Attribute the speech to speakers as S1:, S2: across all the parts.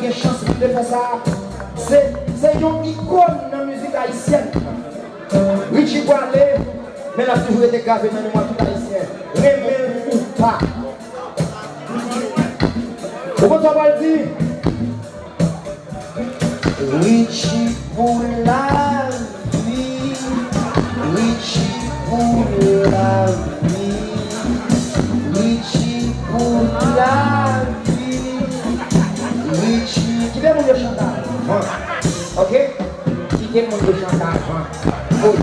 S1: J'ai chance de faire ça. C'est une icône dans la musique haïtienne. Richie Boilet, mais il a toujours été gravé dans le mémoire tout haïtien. Remel ou pas. Pourquoi tu vas le dire? Richie pour la vie. Richie pour la vie. Richie pour la vie. Richie. Qui est mon chantage? Ok? Qui est mon chantage? Oh,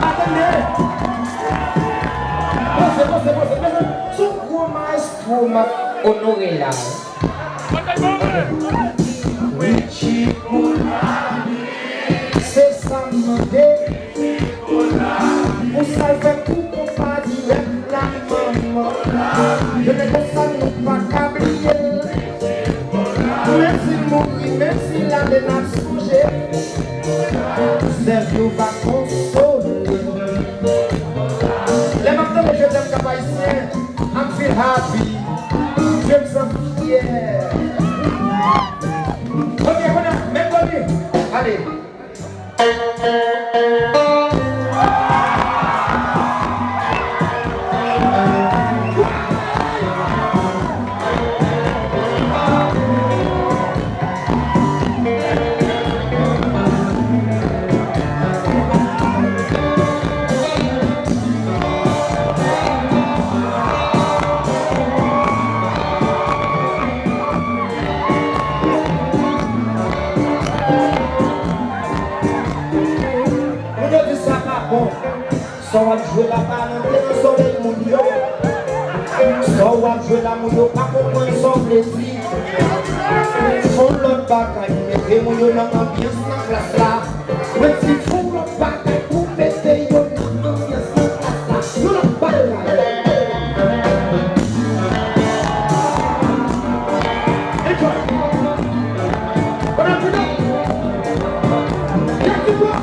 S1: attendez! C'est son gros maestro m'a honoré là. Richie pour la vie. C'est ça, vous savez tout qu'on va dire la maman. Je ne consomme pas câblier. Même si mourir, même si la menace bouger, c'est nous va consoler. Les matins que je t'aime comme haïtien, I'm feel happy. Je me sens fier. Ok, on a, même bonne. Allez. So on joue la balle dans le soleil mounio. So on joue la mounio, pas comprendre son plaisir. Son l'autre bagaille, mais mounio dans l'ambiance dans la place là. Mais si font l'autre bagaille, pour péter yo dans l'ambiance dans la place là. Nous l'autre bagaille. Et toi? On a plus d'eau. Qu'est-ce que tu vois?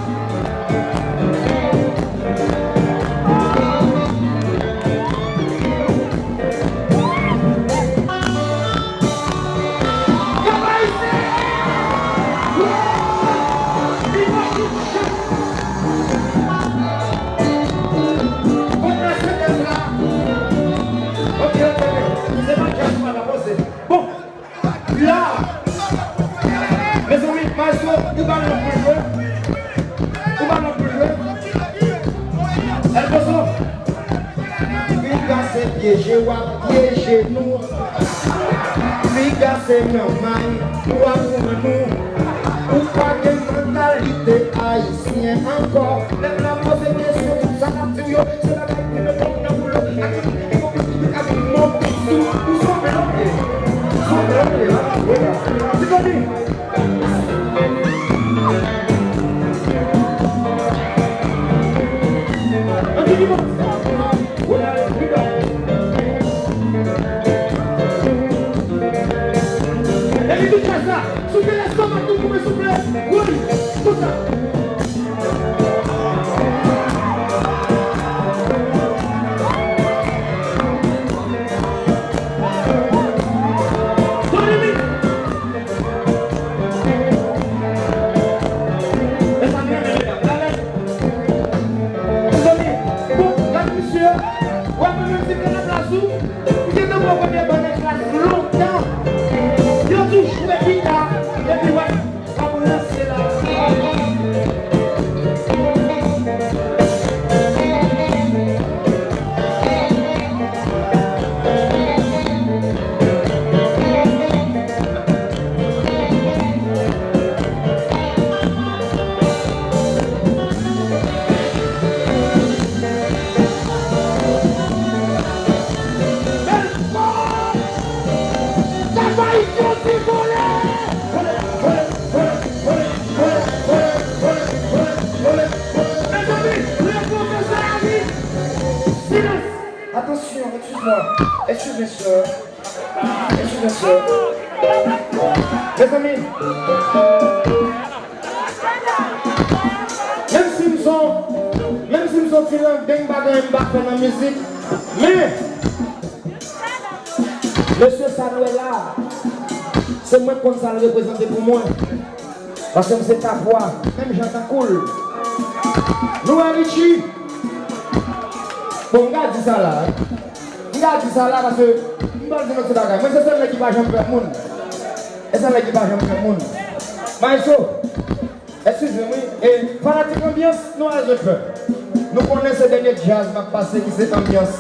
S1: Piégé ou piégé nous, figa c'est normal, ou à nous, ou pas de mentalité haïtienne encore. Même la pose des questions, ça n'a plus yo, c'est la tête qui me tombe dans le boulot. Avec mon bisou, où sont mélangés? Sont mélangés, là, c'est connu. Un petit dimanche. Soufflez l'estomac, tout pouvez souffler. Oui, tout ça. Excusez-moi, mes amis, même si nous sommes c'est un dingue bagage faire dans la musique. Mais, monsieur Samuel là, c'est moi qui ça le représenter pour moi. Parce que c'est ta voix, même j'entends cool. Nous, Richie, bon, regarde ça là. Regarde ça là parce que, je ne sais pas si c'est moi, c'est celle qui va jamais faire le monde. Et c'est celle qui va jamais faire le monde. Maïso, excusez-moi, et fanatique ambiance, nous allons faire. Nous connaissons ce dernier jazz qui a passé, qui c'est ambiance.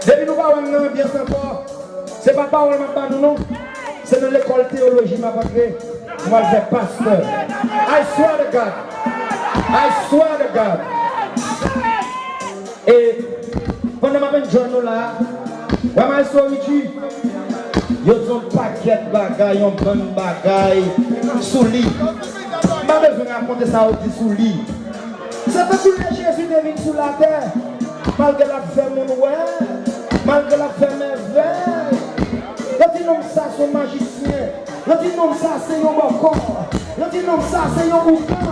S1: Depuis nous parlons de l'ambiance encore, c'est pas parole de nous, non. C'est dans l'école théologie, ma patrie. Moi, je suis pasteur. I swear to God. I swear to God. Et pendant que je suis là, je suis il y a un paquet de bagailles, un bon bagaille sous le lit. Je n'ai pas besoin de raconter ça sous le lit. C'est parce que Jésus est venu sur la terre. Malgré la femme, malgré la femme merveille. L'autre nom ça, c'est un magicien. L'autre nom ça, c'est un bon corps. L'autre nom ça, c'est un boucan.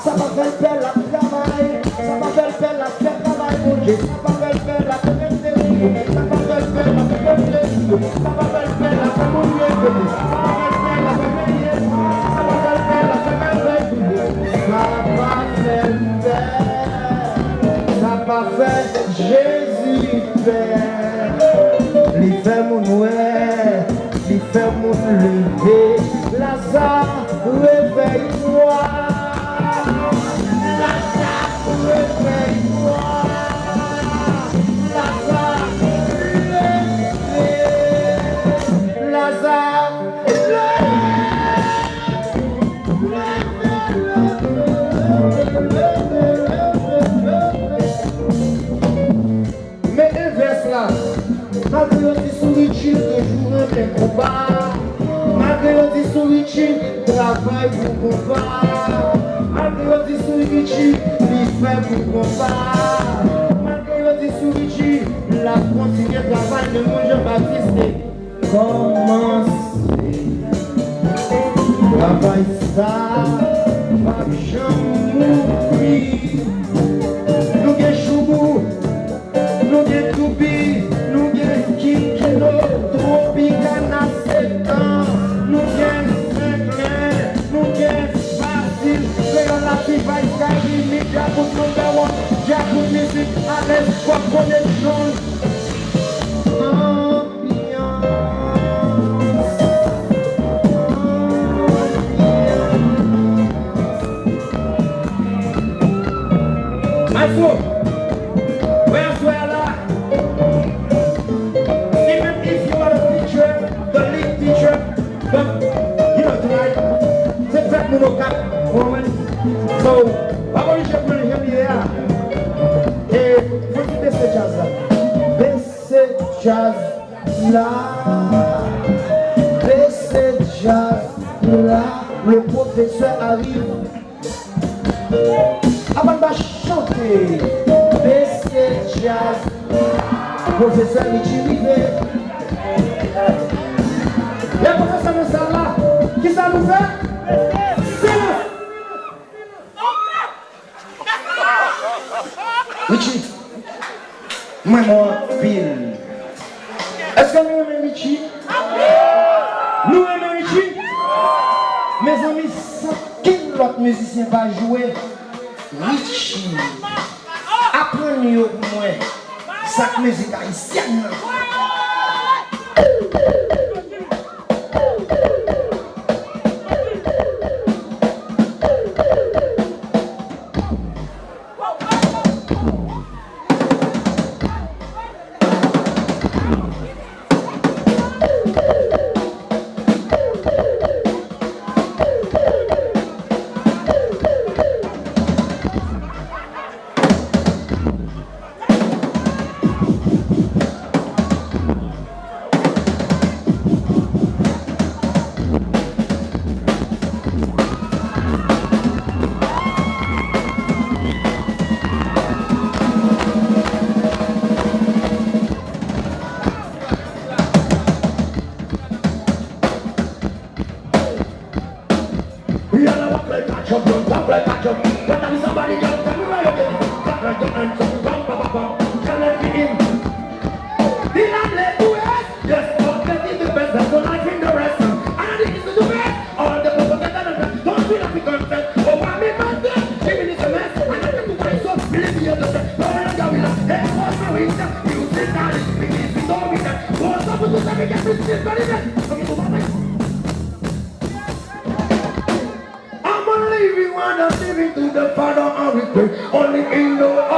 S1: Ça va faire belle la travail. Ça va faire belle la travail pour Dieu. Ça va faire belle la travail. Ça va faire belle la travail. Ça va faire belle la travail. Ça va faire belle la travail. Ça va faire Jésus Père. Il fait mon nouet, il fait mon lever. Lazare, réveille-toi. Lazare, réveille-toi. Lazare, réveille. Lazare, mais inverse là, malgré le dissoutitude de jour un combat, malgré le dissoutitude, travail pour combat, malgré le dissoutitude, il fait pour combat, malgré le dissoutitude, la continue travail de mon Jean-Baptiste. Commence, travail ça, pas jamais mourir. Nous avons choubou, nous avons toubi, nous avons kikino, tropicana sétan, nous avons Franklin, nous avons Basile, relative à Iskari, Media pour number one, Jacob Music, Alex, quoi connexion. Where's where là? Even if you are the teacher, the lead teacher, but you know tonight, c'est fait pour nos cap, woman. So, avant de jouer le jeu hier, et vous dites ce jazz là, baissez jazz là, baissez jazz là, le professeur arrive. Avant de chanter, baissez jazz, professeur Michirivé. Les professeurs de ça là, qui ça nous fait? Silence! Michi, moi pile. Est-ce que nous aimons Michi? Nous aimons Michi? Mes amis, quel autre musicien va jouer? Richie, apprenez-nous pour moi cette musique haïtienne. I'm a living one, I'm living to the Father and we pray. Only in the